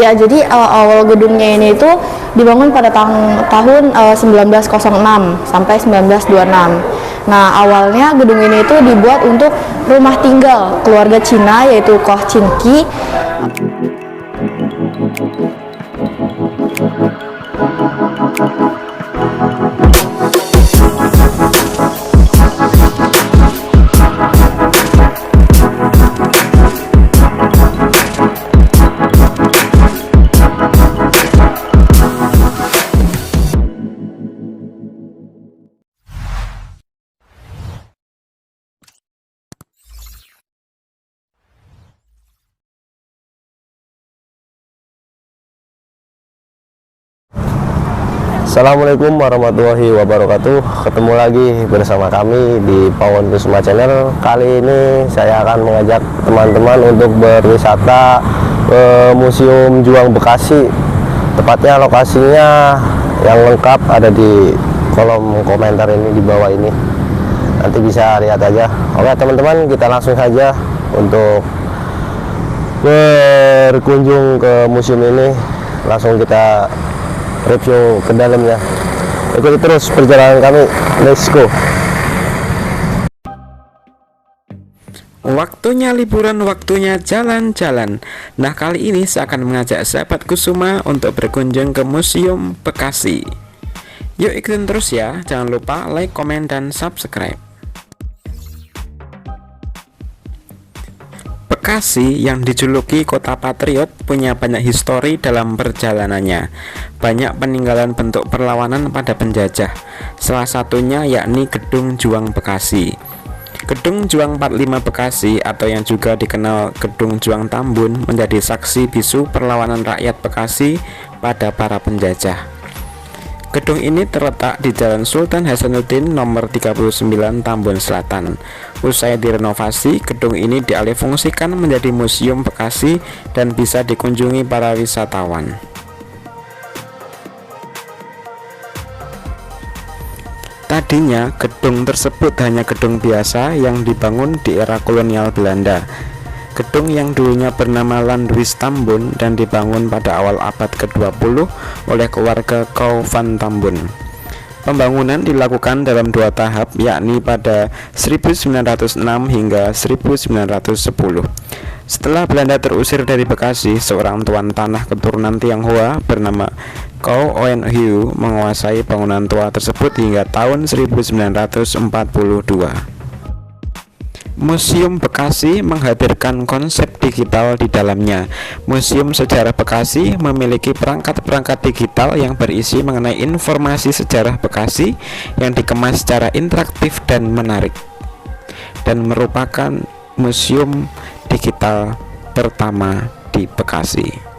Ya, jadi awal gedungnya ini itu dibangun pada tahun 1906 sampai 1926. Nah, awalnya gedung ini itu dibuat untuk rumah tinggal keluarga Cina, yaitu Koh Chin Ki. Assalamualaikum warahmatullahi wabarakatuh. Ketemu lagi bersama kami di Pawon Kusuma Channel. Kali ini saya akan mengajak teman-teman untuk berwisata ke Museum Juang Bekasi. Tepatnya lokasinya yang lengkap ada di kolom komentar ini di bawah ini. Nanti bisa lihat aja. Oke teman-teman, kita langsung saja untuk berkunjung ke museum ini. Langsung kita review ke dalamnya. Ikuti terus perjalanan kami. Let's go. Waktunya liburan, waktunya jalan-jalan. Nah, kali ini saya akan mengajak sahabat Kusuma untuk berkunjung ke Museum Bekasi. Yuk ikutin terus ya. Jangan lupa like, komen, dan subscribe. Bekasi yang dijuluki kota patriot punya banyak histori dalam perjalanannya. Banyak peninggalan bentuk perlawanan pada penjajah. Salah satunya yakni Gedung Juang Bekasi. Gedung Juang 45 Bekasi atau yang juga dikenal Gedung Juang Tambun menjadi saksi bisu perlawanan rakyat Bekasi pada para penjajah. Gedung ini terletak di Jalan Sultan Hasanuddin nomor 39 Tambun Selatan. Usai direnovasi, gedung ini dialihfungsikan menjadi Museum Bekasi dan bisa dikunjungi para wisatawan. Tadinya, gedung tersebut hanya gedung biasa yang dibangun di era kolonial Belanda. Gedung yang dulunya bernama Landhuis Tambun dan dibangun pada awal abad ke-20 oleh keluarga Kau van Tambun. Pembangunan dilakukan dalam dua tahap, yakni pada 1906 hingga 1910. Setelah Belanda terusir dari Bekasi, seorang tuan tanah keturunan Tionghoa bernama Kau Oen Hiu menguasai bangunan tua tersebut hingga tahun 1942. Museum Bekasi menghadirkan konsep digital di dalamnya. Museum Sejarah Bekasi memiliki perangkat-perangkat digital yang berisi mengenai informasi sejarah Bekasi yang dikemas secara interaktif dan menarik, dan merupakan museum digital pertama di Bekasi.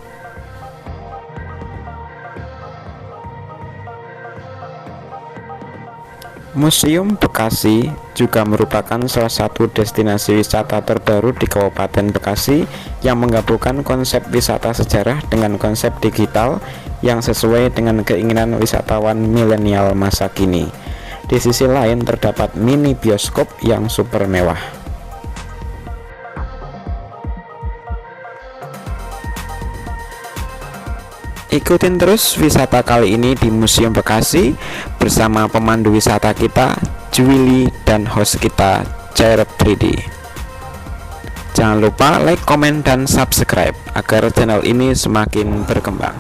Museum Bekasi juga merupakan salah satu destinasi wisata terbaru di Kabupaten Bekasi yang menggabungkan konsep wisata sejarah dengan konsep digital yang sesuai dengan keinginan wisatawan milenial masa kini. Di sisi lain terdapat mini bioskop yang super mewah. Ikutin terus wisata kali ini di Museum Bekasi bersama pemandu wisata kita, Juwili, dan host kita, Cerep 3D. Jangan lupa like, komen, dan subscribe agar channel ini semakin berkembang.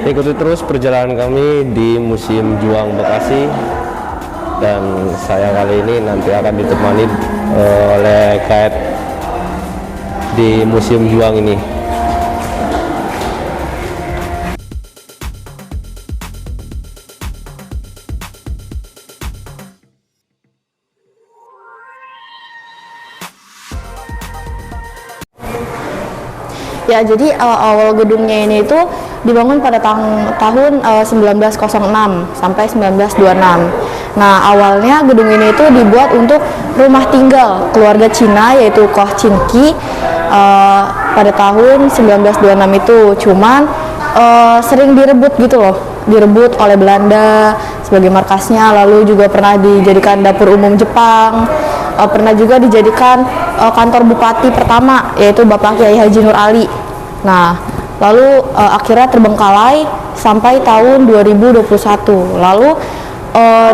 Ikuti terus perjalanan kami di Museum Juang Bekasi. Dan saya kali ini nanti akan ditemani oleh guide di Museum Juang ini. Ya, jadi awal gedungnya ini itu dibangun pada tahun 1906 sampai 1926. Nah, awalnya gedung ini itu dibuat untuk rumah tinggal keluarga Cina, yaitu Koh Chin Ki, pada tahun 1926 itu. Cuman sering direbut gitu loh, direbut oleh Belanda sebagai markasnya. Lalu juga pernah dijadikan dapur umum Jepang, pernah juga dijadikan kantor bupati pertama, yaitu Bapak Kiai Haji Nur Ali. Nah, lalu akhirnya terbengkalai sampai tahun 2021. Lalu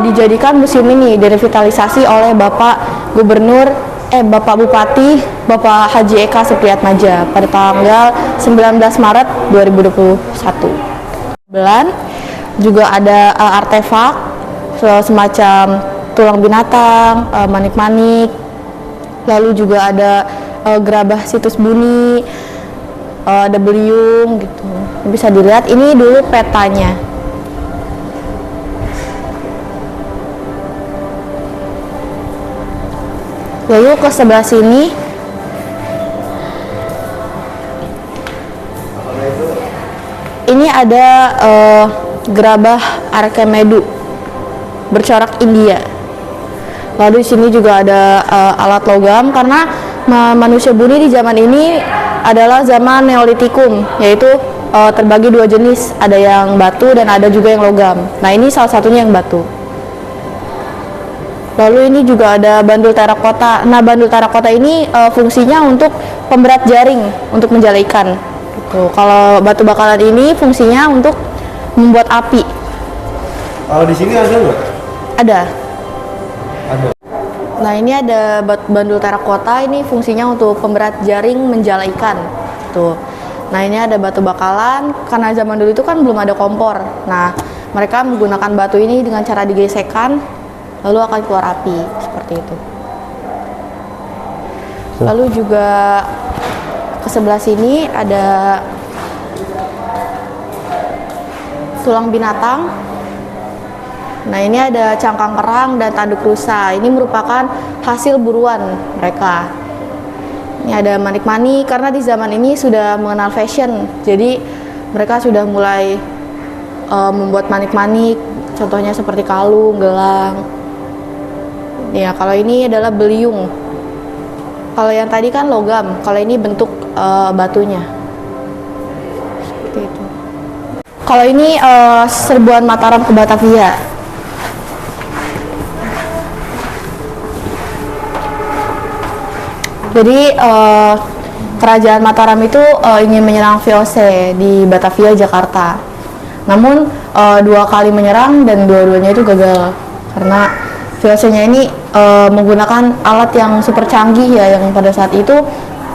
dijadikan museum ini direvitalisasi oleh Bapak Bupati Bapak Haji Eka Supriyatmaja pada tanggal 19 Maret 2021. Juga ada artefak semacam tulang binatang, manik-manik, lalu juga ada gerabah situs buni, ada beliung gitu. Bisa dilihat ini dulu petanya. Lalu ke sebelah sini ini ada gerabah Arkemedu bercorak India. Lalu di sini juga ada alat logam, karena manusia bumi di zaman ini adalah zaman Neolitikum, yaitu terbagi dua jenis, ada yang batu dan ada juga yang logam. Nah, ini salah satunya yang batu. Lalu ini juga ada bandul terakota. Nah, bandul terakota ini fungsinya untuk pemberat jaring untuk menjala ikan. Gitu. Kalau batu bakalan ini fungsinya untuk membuat api. Kalau di sini ada nggak? Ada. Ada. Nah, ini ada bandul terakota, ini fungsinya untuk pemberat jaring menjala ikan. Tuh. Nah, ini ada batu bakalan, karena zaman dulu itu kan belum ada kompor. Nah, mereka menggunakan batu ini dengan cara digesekkan, lalu akan keluar api, seperti itu. Lalu juga ke sebelah sini ada tulang binatang. Nah, ini ada cangkang kerang dan tanduk rusa. Ini merupakan hasil buruan mereka. Ini ada manik-manik, karena di zaman ini sudah mengenal fashion. Jadi mereka sudah mulai membuat manik-manik, contohnya seperti kalung, gelang. Ya, kalau ini adalah beliung. Kalau yang tadi kan logam, kalau ini bentuk batunya. Seperti itu. Kalau ini serbuan Mataram ke Batavia. Jadi kerajaan Mataram itu ingin menyerang VOC di Batavia, Jakarta. Namun 2 kali menyerang dan dua-duanya itu gagal, karena VOC-nya ini menggunakan alat yang super canggih ya, yang pada saat itu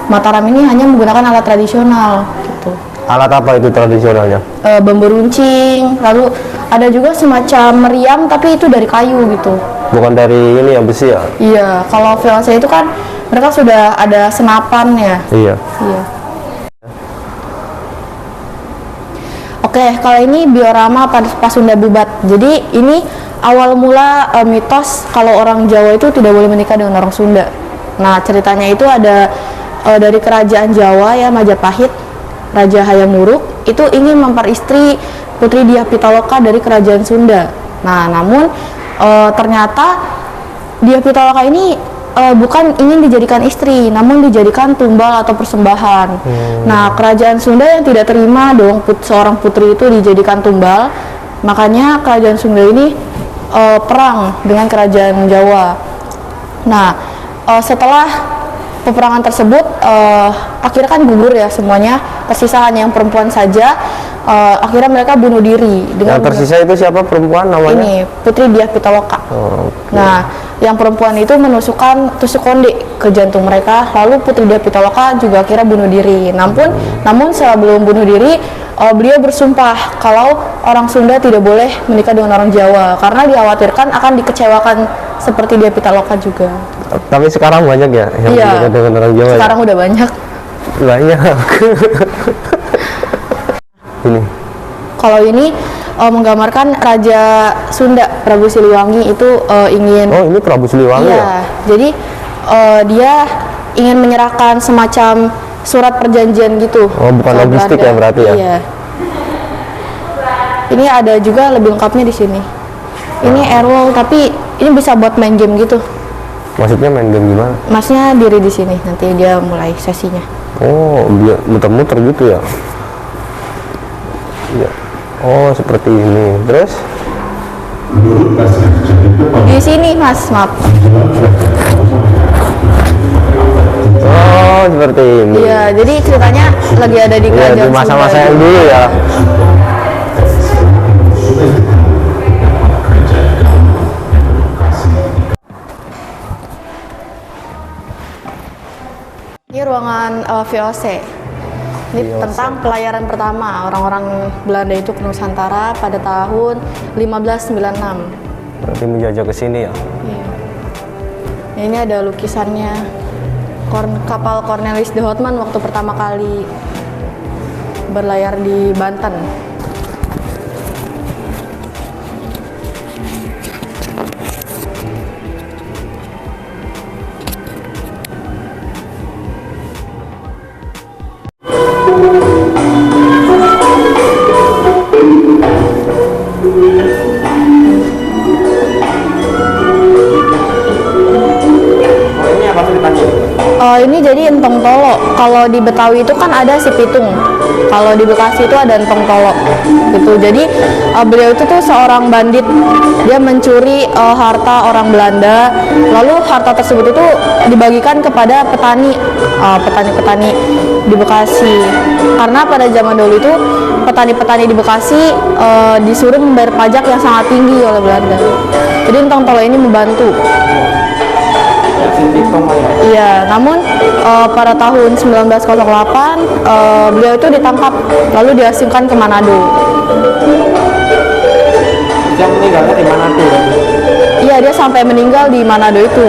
Mataram ini hanya menggunakan alat tradisional gitu. Alat apa itu tradisionalnya? Bambu runcing, lalu ada juga semacam meriam tapi itu dari kayu gitu. Bukan dari ini yang besi ya? Iya, kalau VOC itu kan mereka sudah ada senapan ya. Iya. Iya. Oke, kalau ini diorama Pasunda Bubat. Jadi ini awal mula mitos kalau orang Jawa itu tidak boleh menikah dengan orang Sunda. Nah, ceritanya itu ada dari kerajaan Jawa ya, Majapahit, Raja Hayam Wuruk itu ingin memperistri Putri Dyah Pitaloka dari kerajaan Sunda. Nah, namun ternyata Dyah Pitaloka ini bukan ingin dijadikan istri, namun dijadikan tumbal atau persembahan. Nah, kerajaan Sunda yang tidak terima dong seorang putri itu dijadikan tumbal, makanya kerajaan Sunda ini perang dengan kerajaan Jawa. Nah, setelah peperangan tersebut akhirnya kan gugur ya semuanya, tersisa hanya yang perempuan saja. Akhirnya mereka bunuh diri. Yang tersisa itu siapa perempuan namanya? Ini Putri Dyah Pitaloka. Okay. Nah, yang perempuan itu menusukkan tusuk konde ke jantung mereka, lalu Putri Dyah Pitaloka juga akhirnya bunuh diri. Namun sebelum bunuh diri, beliau bersumpah kalau orang Sunda tidak boleh menikah dengan orang Jawa karena dikhawatirkan akan dikecewakan seperti Dyah Pitaloka juga. Tapi sekarang banyak ya yang menikah dengan orang Jawa. Sekarang udah banyak. Banyak. Ini. Kalau ini menggambarkan Raja Sunda Prabu Siliwangi itu ingin. Oh, ini Prabu Siliwangi ya? Jadi dia ingin menyerahkan semacam surat perjanjian gitu. Oh, bukan logistik ya berarti ya? Iya. Ini ada juga lebih lengkapnya di sini. Ini airwall, tapi ini bisa buat main game gitu. Maksudnya main game gimana? Masnya diri di sini, nanti dia mulai sesinya. Oh, dia muter-muter gitu ya? Iya. Oh, seperti ini. Terus? Di sini Mas, maaf. Oh, seperti ini. Iya, jadi ceritanya lagi ada di Ya, di kerajaan masa-masa Sunda. yang dulu ya. Ini ruangan VOC. Ini VOC. tentang pelayaran pertama orang-orang Belanda itu ke Nusantara pada tahun 1596. Berarti menjajah ke sini ya. Iya. Nah, ini ada lukisannya kapal Cornelis de Houtman waktu pertama kali berlayar di Banten. Ini apa ceritanya? Ini jadi entong tolo. Kalau di Betawi itu kan ada si pitung. Kalau di Bekasi itu ada entong tolo. Gitu. Jadi beliau itu tuh seorang bandit. Dia mencuri harta orang Belanda. Lalu harta tersebut itu dibagikan kepada petani-petani di Bekasi. Karena pada zaman dulu itu petani-petani di Bekasi disuruh membayar pajak yang sangat tinggi oleh Belanda. Jadi entong tolo ini membantu. Iya, namun pada tahun 1908 beliau itu ditangkap lalu diasingkan ke Manado. Dia meninggalnya di Manado. Iya, dia sampai meninggal di Manado itu.